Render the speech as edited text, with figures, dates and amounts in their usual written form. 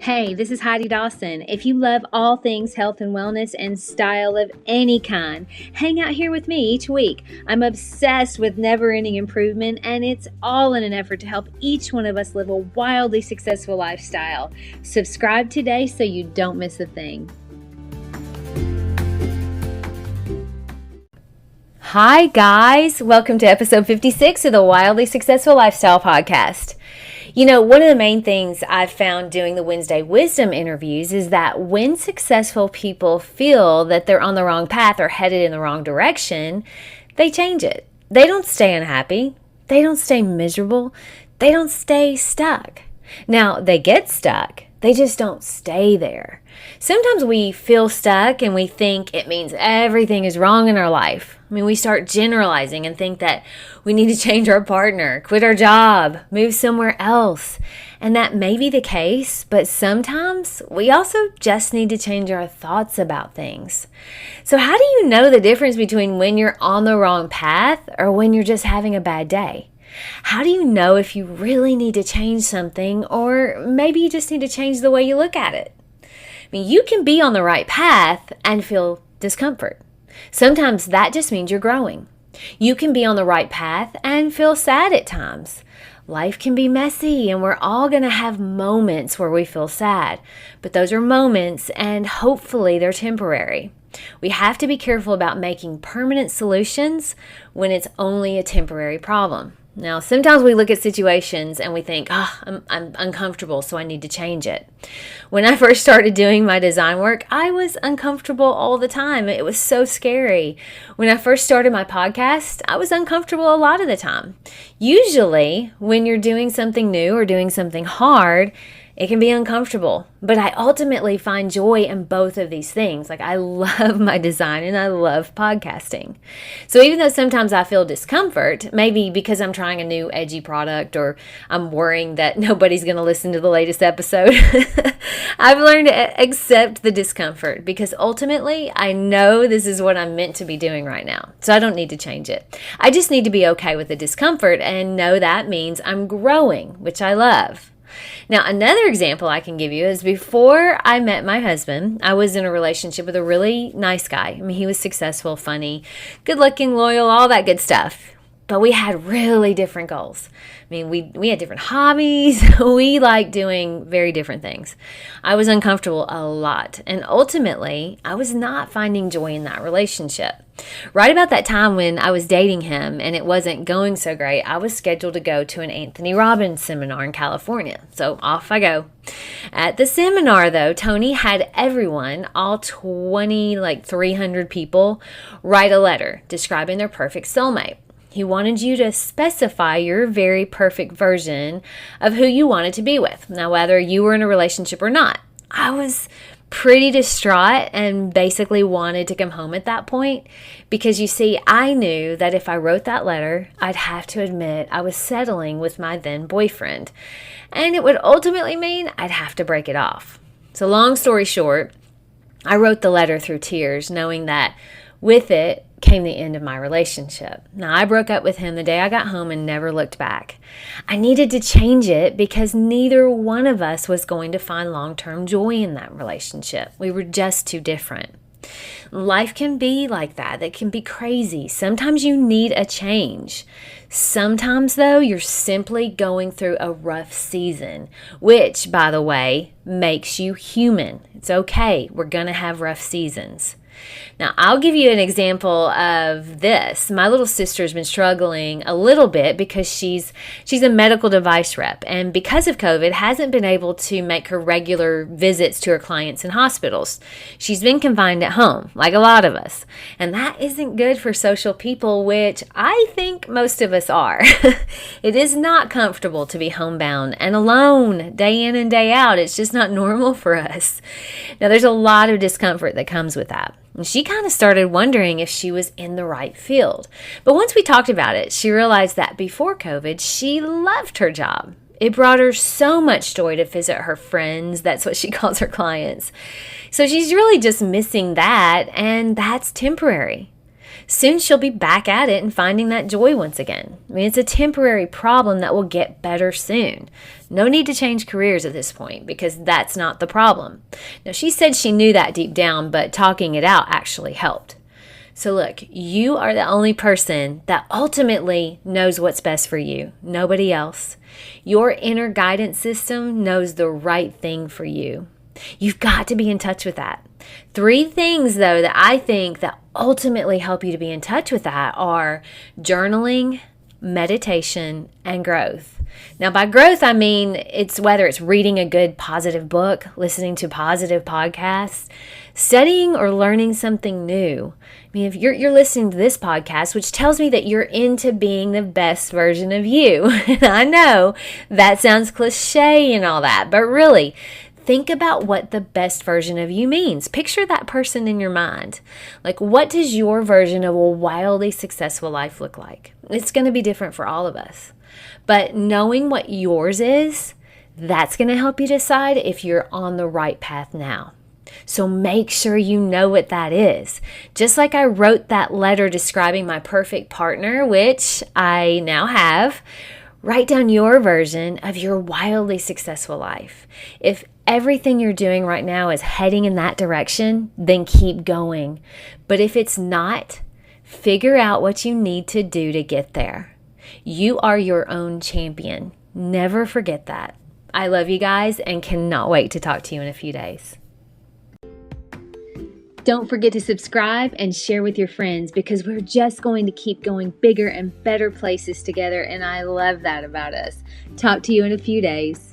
Hey, this is Heidi Dawson. If you love all things health and wellness and style of any kind, hang out here with me each week. I'm obsessed with never-ending improvement, and it's all in an effort to help each one of us live a wildly successful lifestyle. Subscribe today so you don't miss a thing. Hi guys, welcome to episode 56 of the Wildly Successful Lifestyle Podcast. You know, one of the main things I've found doing the Wednesday Wisdom interviews is that when successful people feel that they're on the wrong path or headed in the wrong direction, they change it. They don't stay unhappy. They don't stay miserable. They don't stay stuck. Now, they get stuck. They just don't stay there. Sometimes we feel stuck and we think it means everything is wrong in our life. I mean, we start generalizing and think that we need to change our partner, quit our job, move somewhere else. And that may be the case, but sometimes we also just need to change our thoughts about things. So how do you know the difference between when you're on the wrong path or when you're just having a bad day? How do you know if you really need to change something, or maybe you just need to change the way you look at it? I mean, you can be on the right path and feel discomfort. Sometimes that just means you're growing. You can be on the right path and feel sad at times. Life can be messy, and we're all going to have moments where we feel sad. But those are moments, and hopefully they're temporary. We have to be careful about making permanent solutions when it's only a temporary problem. Now, sometimes we look at situations and we think, I'm uncomfortable, so I need to change it. When I first started doing my design work, I was uncomfortable all the time. It was so scary. When I first started my podcast, I was uncomfortable a lot of the time. Usually, when you're doing something new or doing something hard, it can be uncomfortable, but I ultimately find joy in both of these things. Like, I love my design and I love podcasting. So even though sometimes I feel discomfort, maybe because I'm trying a new edgy product or I'm worrying that nobody's going to listen to the latest episode, I've learned to accept the discomfort because ultimately I know this is what I'm meant to be doing right now. So I don't need to change it. I just need to be okay with the discomfort and know that means I'm growing, which I love. Now, another example I can give you is before I met my husband, I was in a relationship with a really nice guy. I mean, he was successful, funny, good-looking, loyal, all that good stuff. But we had really different goals. I mean, we had different hobbies. We liked doing very different things. I was uncomfortable a lot. And ultimately, I was not finding joy in that relationship. Right about that time when I was dating him and it wasn't going so great, I was scheduled to go to an Anthony Robbins seminar in California. So off I go. At the seminar, though, Tony had everyone, all 300 people, write a letter describing their perfect soulmate. He wanted you to specify your very perfect version of who you wanted to be with. Now, whether you were in a relationship or not. I was pretty distraught and basically wanted to come home at that point because, you see, I knew that if I wrote that letter, I'd have to admit I was settling with my then boyfriend. And it would ultimately mean I'd have to break it off. So long story short, I wrote the letter through tears, knowing that with it came the end of my relationship. Now, I broke up with him the day I got home and never looked back. I needed to change it because neither one of us was going to find long-term joy in that relationship. We were just too different. Life can be like that. It can be crazy. Sometimes you need a change. Sometimes, though, you're simply going through a rough season, which, by the way, makes you human. It's okay. We're going to have rough seasons. Now, I'll give you an example of this. My little sister's been struggling a little bit because she's a medical device rep, and because of COVID, hasn't been able to make her regular visits to her clients in hospitals. She's been confined at home, like a lot of us, and that isn't good for social people, which I think most of us are. It is not comfortable to be homebound and alone day in and day out. It's just not normal for us. Now, there's a lot of discomfort that comes with that. And she kind of started wondering if she was in the right field. But once we talked about it, she realized that before COVID, she loved her job. It brought her so much joy to visit her friends. That's what she calls her clients. So she's really just missing that, and that's temporary. Soon she'll be back at it and finding that joy once again. I mean, it's a temporary problem that will get better soon. No need to change careers at this point because that's not the problem. Now, she said she knew that deep down, but talking it out actually helped. So look, you are the only person that ultimately knows what's best for you, nobody else. Your inner guidance system knows the right thing for you. You've got to be in touch with that. 3 things, though, that I think that ultimately help you to be in touch with that are journaling, meditation, and growth. Now, by growth, I mean whether it's reading a good positive book, listening to positive podcasts, studying or learning something new. I mean, if you're listening to this podcast, which tells me that you're into being the best version of you. And I know that sounds cliche and all that, but really, think about what the best version of you means. Picture that person in your mind. Like, what does your version of a wildly successful life look like? It's going to be different for all of us. But knowing what yours is, that's going to help you decide if you're on the right path now. So make sure you know what that is. Just like I wrote that letter describing my perfect partner, which I now have, write down your version of your wildly successful life. If everything you're doing right now is heading in that direction, then keep going. But if it's not, figure out what you need to do to get there. You are your own champion. Never forget that. I love you guys and cannot wait to talk to you in a few days. Don't forget to subscribe and share with your friends because we're just going to keep going bigger and better places together, and I love that about us. Talk to you in a few days.